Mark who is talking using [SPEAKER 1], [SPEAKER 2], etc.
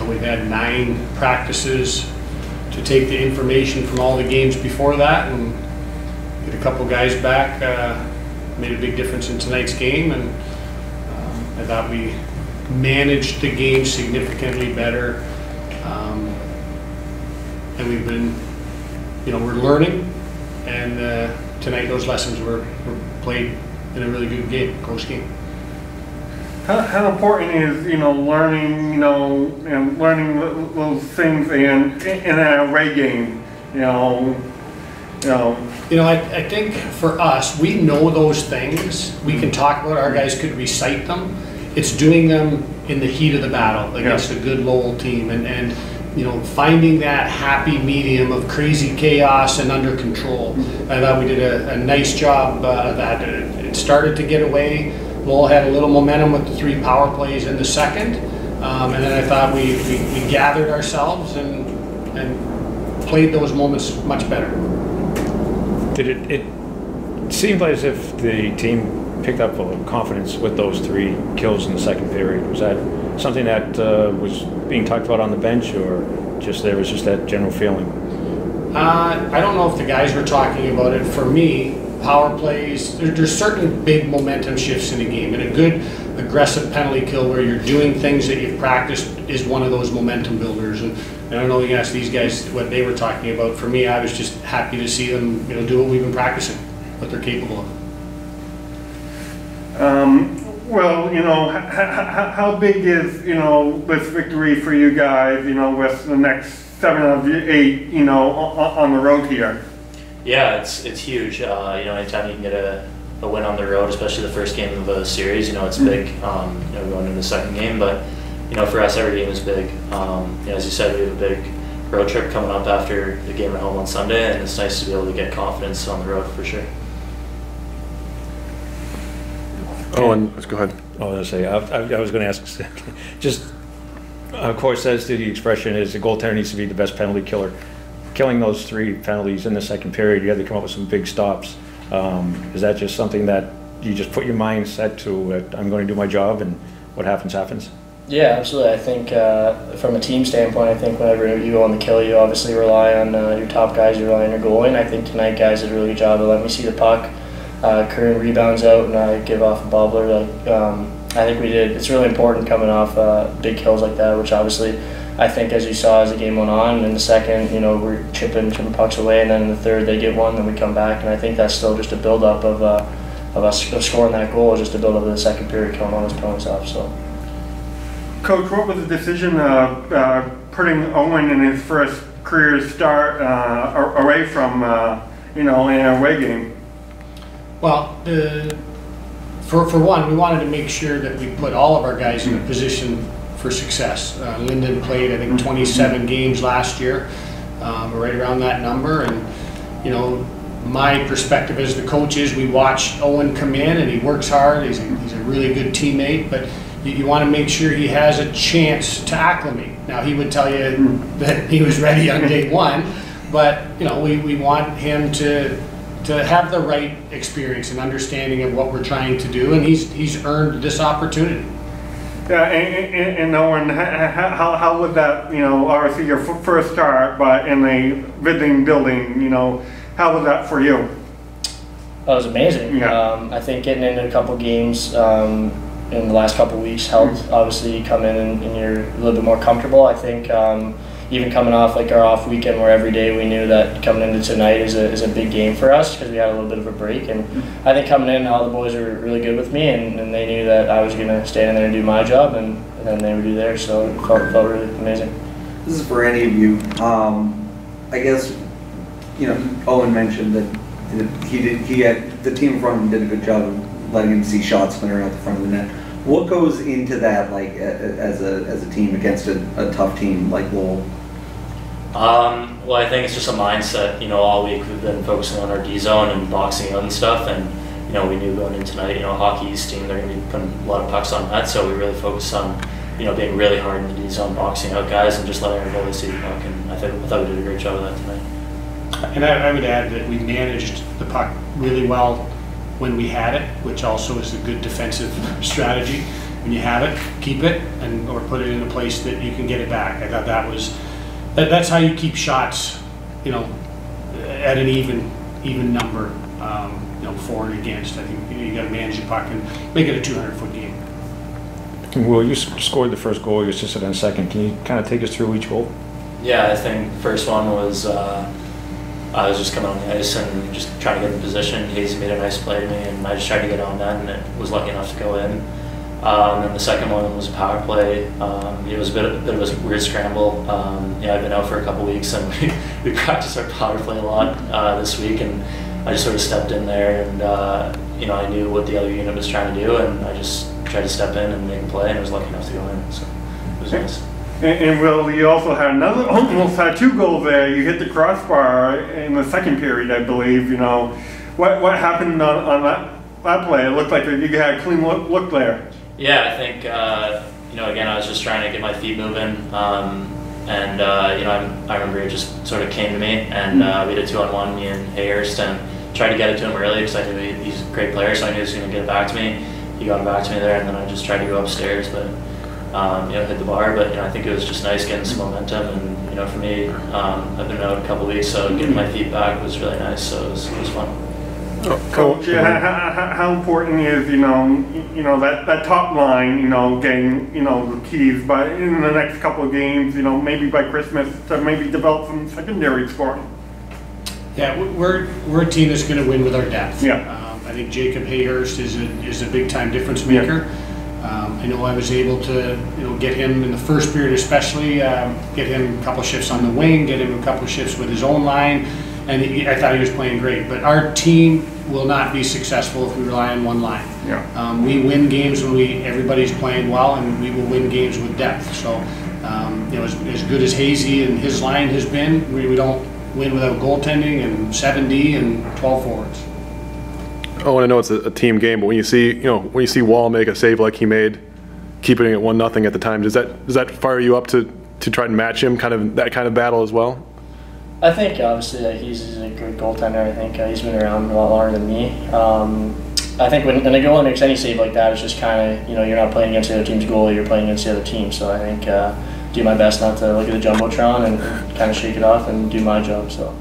[SPEAKER 1] we've had 9 practices to take the information from all the games before that and get a couple guys back. Made a big difference in tonight's game, and I thought we managed the game significantly better. And we've been, we're learning, and tonight those lessons were played in a really good game, close game.
[SPEAKER 2] How important is learning and learning those things in an away game?
[SPEAKER 1] I think for us, we know those things. We can talk about. Our guys could recite them. It's doing them in the heat of the battle against a good Lowell team, and finding that happy medium of crazy chaos and under control. I thought we did a nice job of that. It started to get away. Lowell had a little momentum with the 3 power plays in the second, and then I thought we gathered ourselves and played those moments much better.
[SPEAKER 3] It seemed as if the team picked up a little confidence with those 3 kills in the second period. Was that something that was being talked about on the bench, or just there was just that general feeling?
[SPEAKER 1] I don't know if the guys were talking about it. For me, power plays, there's certain big momentum shifts in a game, and a good aggressive penalty kill where you're doing things that you've practiced is one of those momentum builders. And I don't know, you asked these guys what they were talking about. For me, I was just happy to see them do what we've been practicing, what they're capable of.
[SPEAKER 2] How big is this victory for you guys? With the next 7 of 8, on the road here.
[SPEAKER 4] Yeah, it's huge. Anytime you can get a win on the road, especially the first game of a series, it's big. Going into the second game, but for us, every game is big. As you said, we have a big road trip coming up after the game at home on Sunday, and it's nice to be able to get confidence on the road for sure.
[SPEAKER 5] Owen, let's go ahead.
[SPEAKER 3] I was going to say, I was going to ask, just, of course, as to the expression is the goaltender needs to be the best penalty killer. Killing those 3 penalties in the second period, you had to come up with some big stops. Is that just something that you just put your mind set to, I'm going to do my job, and what happens, happens?
[SPEAKER 6] Yeah, absolutely. I think from a team standpoint, I think whenever you go on the kill, you obviously rely on your top guys, you rely on your goalie, and I think tonight guys did a really good job of letting me see the puck. Curran rebounds out and I give off a bobbler. I think we did. It's really important coming off big kills like that, which obviously I think, as you saw as the game went on, in the second, we're chipping pucks away, and then in the third they get one, then we come back, and I think that's still just a build-up of us scoring that goal, just a build-up of the second period, killing all those penalties off. So,
[SPEAKER 2] Coach, what was the decision putting Owen in his first career start away from in an away game?
[SPEAKER 1] Well, for one, we wanted to make sure that we put all of our guys in a position for success. Lyndon played, I think, 27 games last year, right around that number. And, my perspective as the coach is we watch Owen come in, and he works hard. He's a really good teammate, but you want to make sure he has a chance to acclimate. Now, he would tell you that he was ready on day 1, but, we want him to have the right experience and understanding of what we're trying to do, and he's earned this opportunity.
[SPEAKER 2] Yeah, and Owen, how was that? Obviously your first start, but in a visiting building, how was that for you?
[SPEAKER 6] That was amazing.
[SPEAKER 2] Yeah.
[SPEAKER 6] I think getting into a couple games in the last couple weeks helped. Obviously, you come in and you're a little bit more comfortable. I think. Even coming off like our off weekend where every day we knew that coming into tonight is a big game for us because we had a little bit of a break, and I think coming in all the boys were really good with me, and they knew that I was going to stand in there and do my job, and then they would do theirs, so it felt really amazing.
[SPEAKER 7] This is for any of you. I guess Owen mentioned that the team in front of him did a good job of letting him see shots when they're out the front of the net. What goes into that, like as a team against a tough team like Lowell?
[SPEAKER 4] Well, I think it's just a mindset. All week we've been focusing on our D zone and boxing out and stuff, and we knew going in tonight, hockey's team, they're going to be putting a lot of pucks on net, so we really focused on being really hard in the D zone, boxing out guys, and just letting our goalies see the puck. And I thought we did a great job of that tonight.
[SPEAKER 1] And I would add that we managed the puck really well when we had it, which also is a good defensive strategy. We when you have it, keep it, or put it in a place that you can get it back. I thought that's how you keep shots, at an even number, for and against. I think you got to manage your puck and make it a 200-foot game.
[SPEAKER 3] Will, you scored the first goal, you assisted on second. Can you kind of take us through each goal?
[SPEAKER 4] Yeah, I think first one was I was just coming on the ice and just trying to get in position. Hayes made a nice play to me, and I just tried to get on that, and it was lucky enough to go in. And the second one was a power play. It was a bit of a weird scramble. I've been out for a couple weeks, and we practiced our power play a lot this week, and I just sort of stepped in there, and I knew what the other unit was trying to do, and I just tried to step in and make a play, and I was lucky enough to go in. So it was nice.
[SPEAKER 2] And Will, you also had almost had 2 goals there. You hit the crossbar in the second period, I believe. What happened on that play? It looked like you had a clean look there.
[SPEAKER 4] Yeah, I think again, I was just trying to get my feet moving, and I remember it just sort of came to me, and we did 2-on-1, me and Hayhurst, and tried to get it to him early because I knew he's a great player, so I knew he was going to get it back to me. He got it back to me there, and then I just tried to go upstairs, but hit the bar. But I think it was just nice getting some momentum, and for me, I've been out a couple of weeks, so getting my feet back was really nice. So it was fun.
[SPEAKER 2] Coach, how important is that top line, getting the keys, but in the next couple of games, maybe by Christmas to maybe develop some secondary scoring.
[SPEAKER 1] Yeah, we're a team that's going to win with our depth.
[SPEAKER 2] Yeah.
[SPEAKER 1] I think Jacob Hayhurst is a big time difference maker.
[SPEAKER 2] Yeah.
[SPEAKER 1] I know I was able to get him in the first period, especially get him a couple shifts on the wing, get him a couple shifts with his own line, and I thought he was playing great. But our team will not be successful if we rely on one line.
[SPEAKER 2] Yeah.
[SPEAKER 1] We win games when everybody's playing well, and we will win games with depth. So as good as Hazy and his line has been, we don't win without goaltending and 7D and 12 forwards.
[SPEAKER 5] Oh, and I know it's a team game, but when you see Wall make a save like he made, keeping it 1-0 at the time, does that fire you up to try and match him, that kind of battle as well?
[SPEAKER 6] I think obviously he's a good goaltender. I think he's been around a lot longer than me. I think when a goalie makes any save like that, it's just kind of you're not playing against the other team's goalie, you're playing against the other team. So I think do my best not to look at the jumbotron and kind of shake it off and do my job. So.